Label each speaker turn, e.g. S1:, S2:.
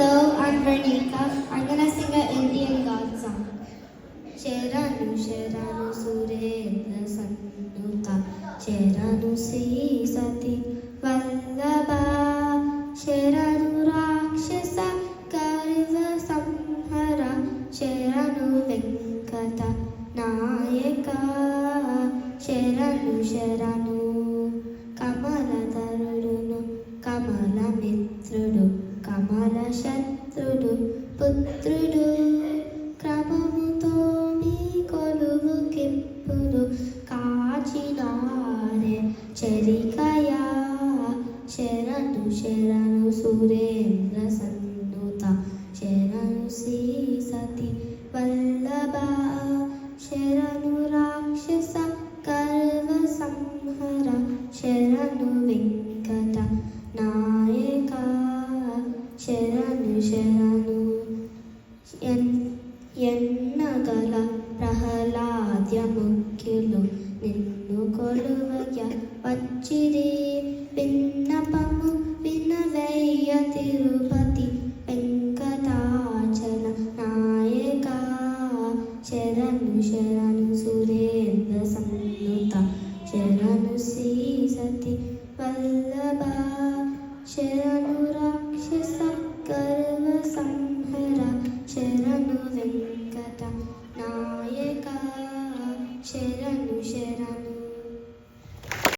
S1: Hello, I'm Vernika. I'm gonna sing an Indian God song. Sheranu Sheranu Surendra Sannuta Sheranu Sri Sati Vallabha Sheranu Rakshasa Kariva Samhara Sheranu Venkata Nayaka Sheranu Sheranu Kamala Tarudunu Kamala Mitrudu Kamala Shatrudu Putrudu క్రమముతో మీ కొలువు కెప్పుడు కాచినారే చరికయా శరణు శరణు సురేంద్ర సన్నుత శరణు శ్రీ సతి వల్లభ శరణు రాక్షస కర్వ సంహర శరణు వెంకట నాయక శరణు శరణు ఎన్నగల ప్రహ్లాద్య ముఖ్యులు నిన్ను కొలువయ వచ్చిరి విన్నపము వినవయ్య తిరుపతి వెంకటాచల నాయక శరణు శరణు సురేంద్ర సన్నుత శరణు శ్రీ సతి వల్లభ శరణు